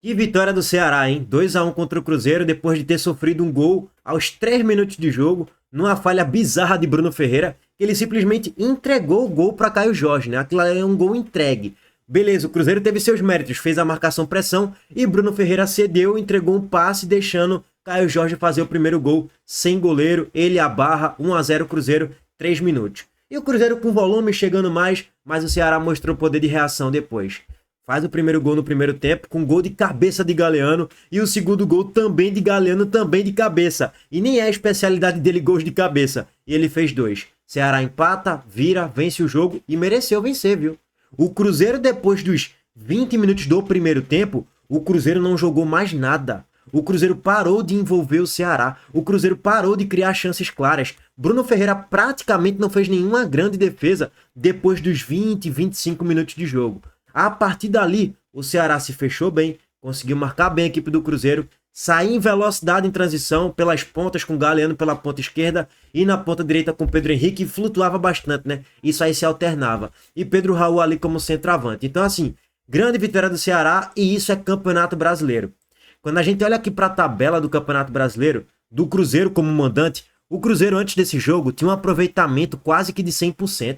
Que vitória do Ceará, hein? 2-1 contra o Cruzeiro depois de ter sofrido um gol aos 3 minutos de jogo, numa falha bizarra de Bruno Ferreira, que ele simplesmente entregou o gol para Caio Jorge, né? Aquilo é um gol entregue. Beleza, o Cruzeiro teve seus méritos, fez a marcação-pressão e Bruno Ferreira cedeu, entregou um passe, deixando Caio Jorge fazer o primeiro gol sem goleiro, ele a barra, 1-0 Cruzeiro, 3 minutos. E o Cruzeiro com volume chegando mais, mas o Ceará mostrou poder de reação depois. Faz o primeiro gol no primeiro tempo, com gol de cabeça de Galeano, e o segundo gol também de Galeano, também de cabeça. E nem é a especialidade dele gols de cabeça. E ele fez 2. Ceará empata, vira, vence o jogo e mereceu vencer, viu? O Cruzeiro, depois dos 20 minutos do primeiro tempo, o Cruzeiro não jogou mais nada. O Cruzeiro parou de envolver o Ceará. O Cruzeiro parou de criar chances claras. Bruno Ferreira praticamente não fez nenhuma grande defesa depois dos 20, 25 minutos de jogo. A partir dali, o Ceará se fechou bem, conseguiu marcar bem a equipe do Cruzeiro, sair em velocidade em transição pelas pontas com o Galeano pela ponta esquerda e na ponta direita com o Pedro Henrique, flutuava bastante, né? Isso aí se alternava. E Pedro Raul ali como centroavante. Então, assim, grande vitória do Ceará e isso é Campeonato Brasileiro. Quando a gente olha aqui para a tabela do Campeonato Brasileiro, do Cruzeiro como mandante, o Cruzeiro antes desse jogo tinha um aproveitamento quase que de 100%.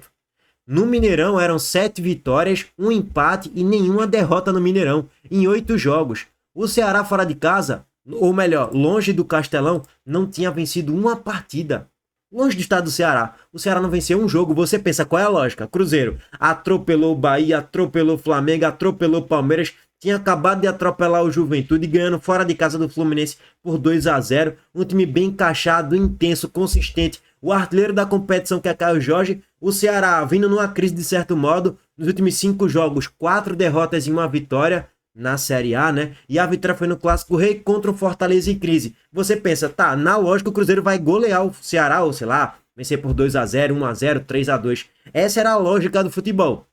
No Mineirão eram 7 vitórias, 1 empate e nenhuma derrota no Mineirão, em 8 jogos. O Ceará fora de casa, ou melhor, longe do Castelão, não tinha vencido uma partida. Longe do estado do Ceará, o Ceará não venceu um jogo. Você pensa, qual é a lógica? Cruzeiro atropelou o Bahia, atropelou o Flamengo, atropelou o Palmeiras, tinha acabado de atropelar o Juventude, ganhando fora de casa do Fluminense por 2-0. Um time bem encaixado, intenso, consistente. O artilheiro da competição que é Caio Jorge. O Ceará vindo numa crise de certo modo. Nos últimos 5 jogos, 4 derrotas e 1 vitória na Série A, né? E a vitória foi no Clássico Rei contra o Fortaleza em crise. Você pensa, tá, na lógica o Cruzeiro vai golear o Ceará, ou sei lá, vencer por 2-0, 1-0, 3-2. Essa era a lógica do futebol.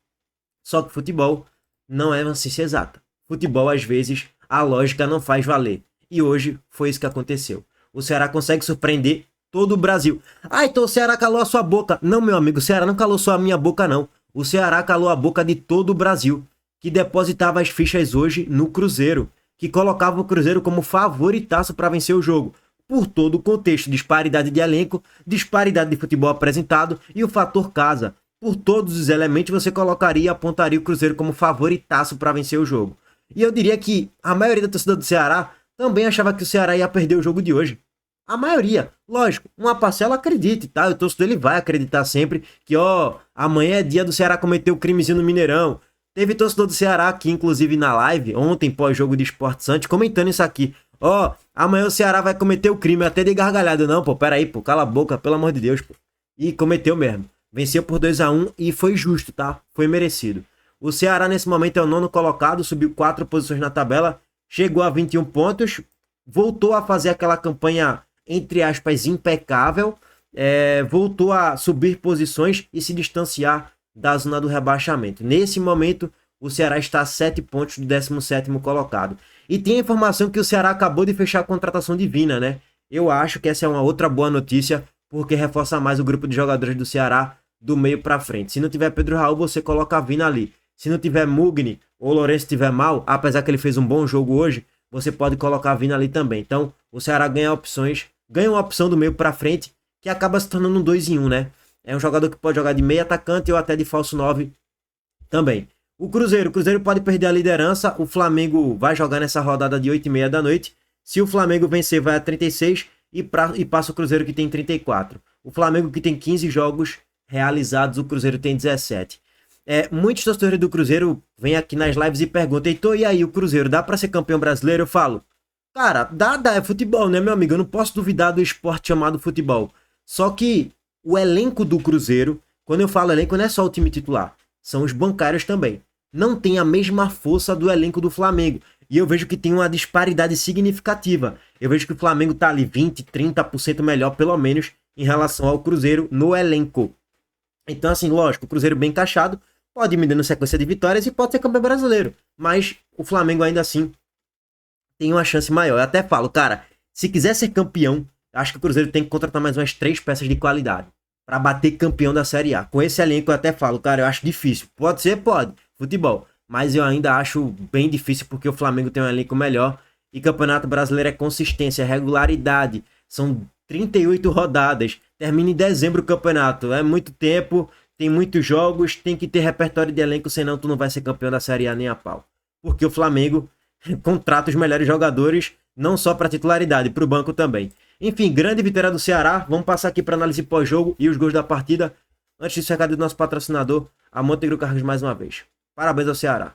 Só que futebol não é uma ciência exata. Futebol, às vezes, a lógica não faz valer. E hoje foi isso que aconteceu. O Ceará consegue surpreender todo o Brasil. Ah, então o Ceará calou a sua boca. Não, meu amigo, o Ceará não calou só a minha boca, não. O Ceará calou a boca de todo o Brasil, que depositava as fichas hoje no Cruzeiro, que colocava o Cruzeiro como favoritaço para vencer o jogo. Por todo o contexto, disparidade de elenco, disparidade de futebol apresentado e o fator casa. Por todos os elementos, você colocaria e apontaria o Cruzeiro como favoritaço para vencer o jogo. E eu diria que a maioria da torcida do Ceará também achava que o Ceará ia perder o jogo de hoje. A maioria, lógico, uma parcela acredite, tá? O torcedor ele vai acreditar sempre que, amanhã é dia do Ceará cometer o crimezinho no Mineirão. Teve torcedor do Ceará aqui, inclusive na live, ontem, pós-jogo de Sport Santos, comentando isso aqui. Amanhã o Ceará vai cometer o crime, até de gargalhada. Não, pô, peraí, pô, cala a boca, pelo amor de Deus, pô. E cometeu mesmo. Venceu por 2-1 e foi justo, tá? Foi merecido. O Ceará nesse momento é o 9º colocado, subiu 4 posições na tabela, chegou a 21 pontos, voltou a fazer aquela campanha, entre aspas, impecável, voltou a subir posições e se distanciar da zona do rebaixamento. Nesse momento, o Ceará está a 7 pontos do 17º colocado. E tem a informação que o Ceará acabou de fechar a contratação de Vina, né? Eu acho que essa é uma outra boa notícia, porque reforça mais o grupo de jogadores do Ceará do meio para frente. Se não tiver Pedro Raul, você coloca a Vina ali. Se não tiver Mugni ou Lourenço estiver mal, apesar que ele fez um bom jogo hoje, você pode colocar a Vina ali também. Então, o Ceará ganha opções, ganha uma opção do meio para frente, que acaba se tornando um 2 em 1, né? É um jogador que pode jogar de meio atacante ou até de falso 9 também. O Cruzeiro pode perder a liderança, o Flamengo vai jogar nessa rodada de 8h30 da noite. Se o Flamengo vencer, vai a 36 e passa o Cruzeiro que tem 34. O Flamengo que tem 15 jogos realizados, o Cruzeiro tem 17. Muitos torcedores do Cruzeiro vêm aqui nas lives e perguntam, Heitor, e aí, o Cruzeiro dá pra ser campeão brasileiro? Eu falo, cara, dá, é futebol, né, meu amigo? Eu não posso duvidar do esporte chamado futebol. Só que o elenco do Cruzeiro, quando eu falo elenco, não é só o time titular, são os bancários também. Não tem a mesma força do elenco do Flamengo. E eu vejo que tem uma disparidade significativa. Eu vejo que o Flamengo tá ali 20, 30% melhor, pelo menos, em relação ao Cruzeiro no elenco. Então, assim, lógico, o Cruzeiro bem encaixado, pode ir me dando sequência de vitórias e pode ser campeão brasileiro. Mas o Flamengo ainda assim tem uma chance maior. Eu até falo, cara, se quiser ser campeão, acho que o Cruzeiro tem que contratar mais umas 3 peças de qualidade para bater campeão da Série A. Com esse elenco eu até falo, cara, eu acho difícil. Pode ser? Pode. Futebol. mas eu ainda acho bem difícil porque o Flamengo tem um elenco melhor e Campeonato Brasileiro é consistência, é regularidade. São 38 rodadas, termina em dezembro o campeonato, é muito tempo, tem muitos jogos, tem que ter repertório de elenco, senão tu não vai ser campeão da Série A nem a pau. Porque o Flamengo contrata os melhores jogadores, não só para titularidade, para o banco também. Enfim, grande vitória do Ceará. Vamos passar aqui para análise pós-jogo e os gols da partida. Antes disso, recado do nosso patrocinador, a Montenegro Cargas mais uma vez. Parabéns ao Ceará.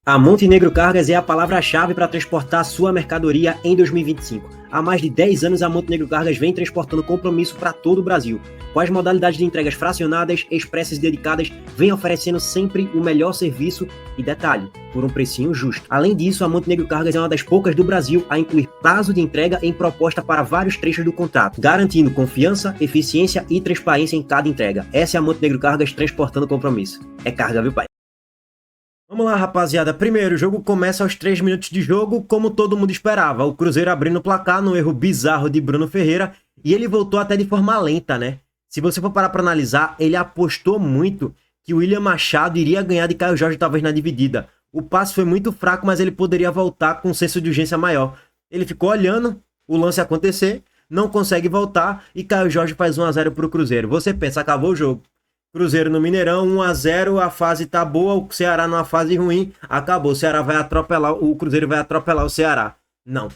A Montenegro Cargas é a palavra-chave para transportar sua mercadoria em 2025. Há mais de 10 anos, a Montenegro Cargas vem transportando compromisso para todo o Brasil. Com as modalidades de entregas fracionadas, expressas e dedicadas, vem oferecendo sempre o melhor serviço e detalhe, por um precinho justo. Além disso, a Montenegro Cargas é uma das poucas do Brasil a incluir prazo de entrega em proposta para vários trechos do contrato, garantindo confiança, eficiência e transparência em cada entrega. Essa é a Montenegro Cargas transportando compromisso. É carga, viu, pai? Vamos lá, rapaziada. Primeiro, o jogo começa aos 3 minutos de jogo, como todo mundo esperava. O Cruzeiro abrindo o placar no erro bizarro de Bruno Ferreira. E ele voltou até de forma lenta, né? Se você for parar para analisar, ele apostou muito que o William Machado iria ganhar de Caio Jorge talvez na dividida. O passe foi muito fraco, mas ele poderia voltar com um senso de urgência maior. Ele ficou olhando o lance acontecer, não consegue voltar e Caio Jorge faz 1-0 para o Cruzeiro. Você pensa, acabou o jogo. Cruzeiro no Mineirão, 1-0, a fase tá boa, o Ceará numa fase ruim, acabou, o Ceará vai atropelar, o Cruzeiro vai atropelar o Ceará. Não.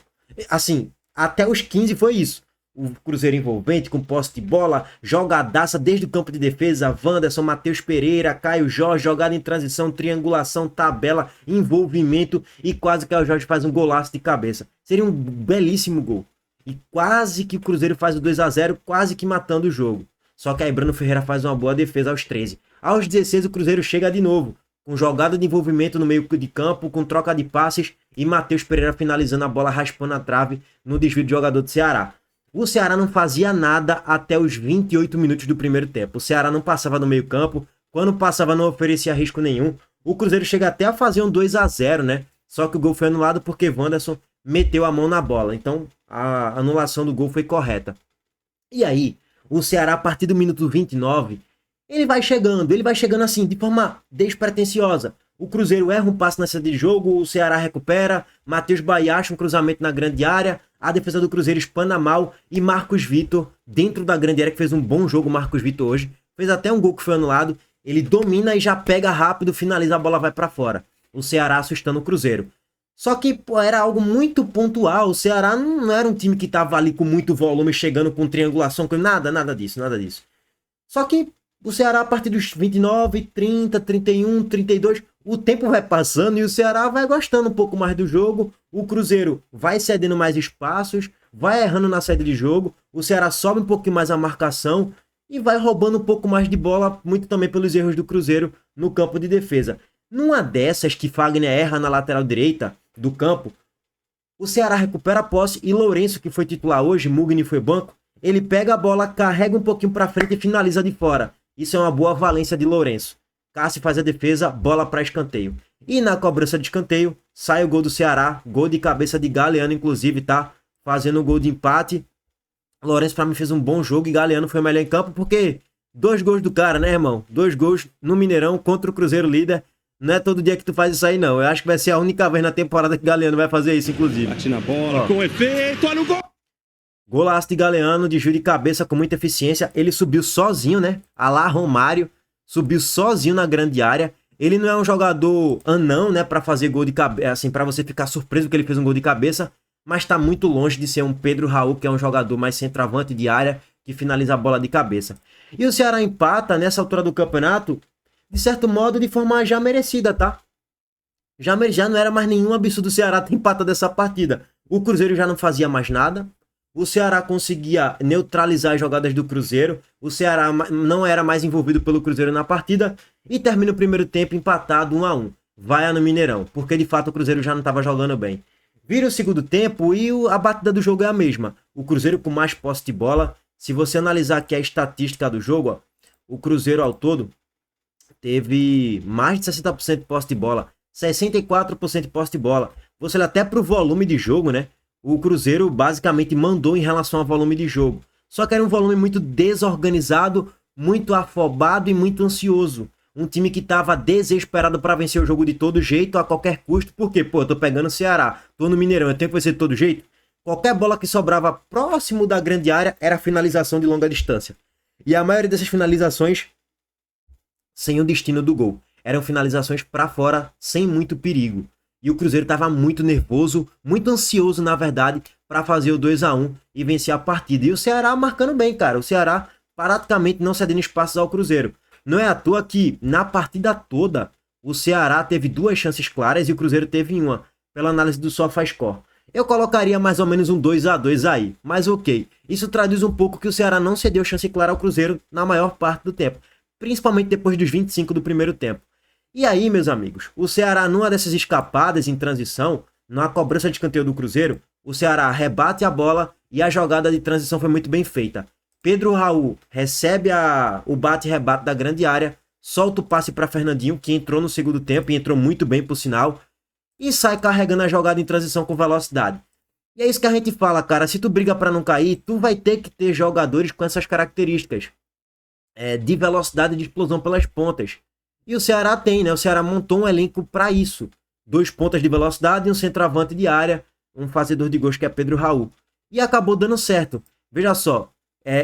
Assim, até os 15 foi isso. O Cruzeiro envolvente, com posse de bola, jogadaça desde o campo de defesa, Wanderson, Matheus Pereira, Caio Jorge, jogada em transição, triangulação, tabela, envolvimento e quase que o Jorge faz um golaço de cabeça. Seria um belíssimo gol. E quase que o Cruzeiro faz o 2-0, quase que matando o jogo. Só que aí Bruno Ferreira faz uma boa defesa aos 13. Aos 16 o Cruzeiro chega de novo, com jogada de envolvimento no meio de campo, com troca de passes e Matheus Pereira finalizando a bola raspando a trave no desvio de jogador do Ceará. O Ceará não fazia nada até os 28 minutos do primeiro tempo. O Ceará não passava no meio campo, quando passava não oferecia risco nenhum. O Cruzeiro chega até a fazer um 2-0, né? Só que o gol foi anulado porque Wanderson meteu a mão na bola. Então a anulação do gol foi correta. E aí, o Ceará, a partir do minuto 29, ele vai chegando assim, de forma despretensiosa. O Cruzeiro erra um passe na saída de jogo, o Ceará recupera, Matheus Bahia acha um cruzamento na grande área, a defesa do Cruzeiro espana mal e Marcos Vitor, dentro da grande área, que fez um bom jogo, Marcos Vitor hoje, fez até um gol que foi anulado, ele domina e já pega rápido, finaliza, a bola vai para fora. O Ceará assustando o Cruzeiro. Só que pô, era algo muito pontual. O Ceará não era um time que estava ali com muito volume, chegando com triangulação, com nada disso. Só que o Ceará, a partir dos 29, 30, 31, 32, o tempo vai passando e o Ceará vai gostando um pouco mais do jogo. O Cruzeiro vai cedendo mais espaços, vai errando na saída de jogo. O Ceará sobe um pouquinho mais a marcação e vai roubando um pouco mais de bola, muito também pelos erros do Cruzeiro no campo de defesa. Numa dessas que Fagner erra na lateral direita do campo, o Ceará recupera a posse e Lourenço, que foi titular hoje, Mugni foi banco, ele pega a bola, carrega um pouquinho para frente e finaliza de fora. Isso é uma boa valência de Lourenço. Cássio faz a defesa, bola para escanteio. E na cobrança de escanteio, sai o gol do Ceará, gol de cabeça de Galeano, inclusive, tá fazendo o gol de empate. Lourenço para mim fez um bom jogo e Galeano foi o melhor em campo, porque 2 gols do cara, né, irmão? 2 gols no Mineirão contra o Cruzeiro líder. Não é todo dia que tu faz isso aí, não. Eu acho que vai ser a única vez na temporada que Galeano vai fazer isso, inclusive. Bate na bola, com efeito, olha o gol! Golaço de Galeano, de giro de cabeça, com muita eficiência. Ele subiu sozinho, né? A lá Romário, subiu sozinho na grande área. Ele não é um jogador anão, né? Pra fazer gol de cabeça, assim, pra você ficar surpreso que ele fez um gol de cabeça. Mas tá muito longe de ser um Pedro Raul, que é um jogador mais centroavante de área, que finaliza a bola de cabeça. E o Ceará empata nessa altura do campeonato, de certo modo, de forma já merecida, tá? Já não era mais nenhum absurdo o Ceará ter empatado essa partida. O Cruzeiro já não fazia mais nada. O Ceará conseguia neutralizar as jogadas do Cruzeiro. O Ceará não era mais envolvido pelo Cruzeiro na partida. E termina o primeiro tempo empatado 1-1. Vai no Mineirão, porque de fato o Cruzeiro já não estava jogando bem. Vira o segundo tempo e a batida do jogo é a mesma. O Cruzeiro com mais posse de bola. Se você analisar aqui a estatística do jogo, ó, o Cruzeiro ao todo teve mais de 60% de posse de bola, 64% de posse de bola. Você olha até para o volume de jogo, né? O Cruzeiro basicamente mandou em relação ao volume de jogo. Só que era um volume muito desorganizado, muito afobado e muito ansioso. Um time que tava desesperado para vencer o jogo de todo jeito, a qualquer custo. Por quê? Pô, eu tô pegando o Ceará, tô no Mineirão, eu tenho que vencer de todo jeito. Qualquer bola que sobrava próximo da grande área era finalização de longa distância. E a maioria dessas finalizações sem o destino do gol. Eram finalizações para fora, sem muito perigo. E o Cruzeiro estava muito nervoso, muito ansioso, na verdade, para fazer o 2-1 e vencer a partida. E o Ceará marcando bem, cara. O Ceará praticamente não cedendo espaços ao Cruzeiro. Não é à toa que, na partida toda, o Ceará teve 2 chances claras e o Cruzeiro teve uma, pela análise do SofaScore. Eu colocaria mais ou menos um 2-2 aí, mas ok. Isso traduz um pouco que o Ceará não cedeu chance clara ao Cruzeiro na maior parte do tempo, principalmente depois dos 25 do primeiro tempo. E aí, meus amigos, o Ceará, numa dessas escapadas em transição, na cobrança de escanteio do Cruzeiro, o Ceará rebate a bola e a jogada de transição foi muito bem feita. Pedro Raul recebe o bate-rebate da grande área, solta o passe para Fernandinho, que entrou no segundo tempo e entrou muito bem, por sinal, e sai carregando a jogada em transição com velocidade. E é isso que a gente fala, cara, se tu briga para não cair, tu vai ter que ter jogadores com essas características de velocidade e de explosão pelas pontas. E o Ceará tem, né? O Ceará montou um elenco para isso. 2 pontas de velocidade e um centroavante de área, um fazedor de gols que é Pedro Raul. E acabou dando certo. Veja só,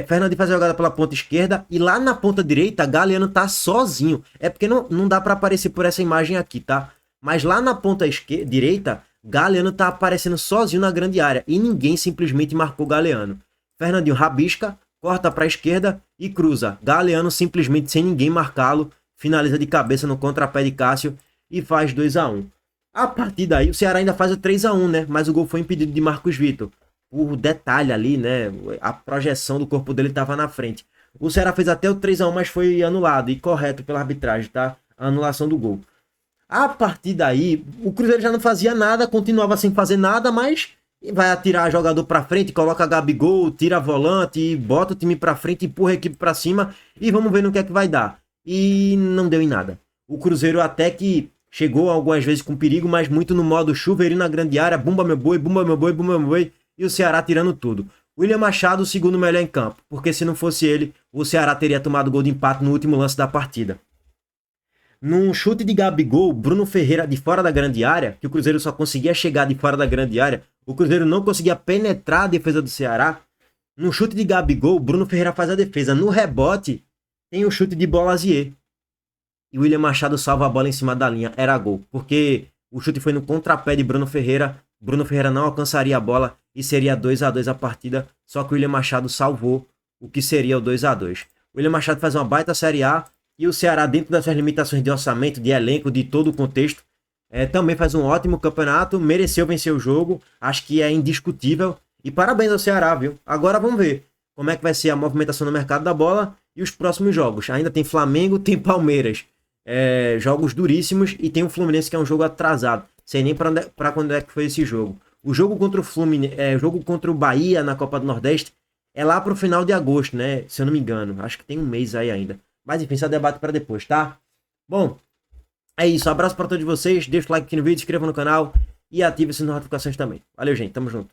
Fernandinho faz a jogada pela ponta esquerda e lá na ponta direita, Galeano tá sozinho. É porque não dá para aparecer por essa imagem aqui, tá? Mas lá na ponta direita, Galeano tá aparecendo sozinho na grande área e ninguém simplesmente marcou Galeano. Fernandinho rabisca, corta para a esquerda e cruza. Galeano simplesmente sem ninguém marcá-lo, finaliza de cabeça no contrapé de Cássio e faz 2-1. A partir daí, o Ceará ainda faz o 3-1, né? Mas o gol foi impedido de Marcos Vitor. Por detalhe ali, né? A projeção do corpo dele estava na frente. O Ceará fez até o 3-1, mas foi anulado e correto pela arbitragem, tá? A anulação do gol. A partir daí, o Cruzeiro já não fazia nada, continuava sem fazer nada, mas vai atirar jogador para frente, coloca Gabigol, tira volante, bota o time para frente, empurra a equipe para cima e vamos ver no que é que vai dar. E não deu em nada. O Cruzeiro até que chegou algumas vezes com perigo, mas muito no modo chuveirinho na grande área, bumba meu boi, bumba meu boi, bumba meu boi, e o Ceará tirando tudo. William Machado, o segundo melhor em campo, porque se não fosse ele, o Ceará teria tomado gol de empate no último lance da partida. Num chute de Gabigol, Bruno Ferreira de fora da grande área, que o Cruzeiro só conseguia chegar de fora da grande área, o Cruzeiro não conseguia penetrar a defesa do Ceará. Num chute de Gabigol, Bruno Ferreira faz a defesa. No rebote, tem o chute de Bolazier. E o William Machado salva a bola em cima da linha. Era gol. Porque o chute foi no contrapé de Bruno Ferreira. Bruno Ferreira não alcançaria a bola e seria 2-2 a partida. Só que o William Machado salvou o que seria o 2-2. O William Machado faz uma baita Série A. E o Ceará, dentro das suas limitações de orçamento, de elenco, de todo o contexto, também faz um ótimo campeonato. Mereceu vencer o jogo. Acho que é indiscutível. E parabéns ao Ceará, viu? Agora vamos ver como é que vai ser a movimentação no mercado da bola e os próximos jogos. Ainda tem Flamengo, tem Palmeiras. Jogos duríssimos e tem o Fluminense, que é um jogo atrasado. Sei nem para quando é que foi esse jogo. O jogo contra o Fluminense, o jogo contra o Bahia na Copa do Nordeste é lá pro final de agosto, né? Se eu não me engano. Acho que tem um mês aí ainda. Mas enfim, isso é debate para depois, tá? Bom, é isso. Abraço para todos vocês. Deixa o like aqui no vídeo, inscreva no canal e ative as notificações também. Valeu, gente. Tamo junto.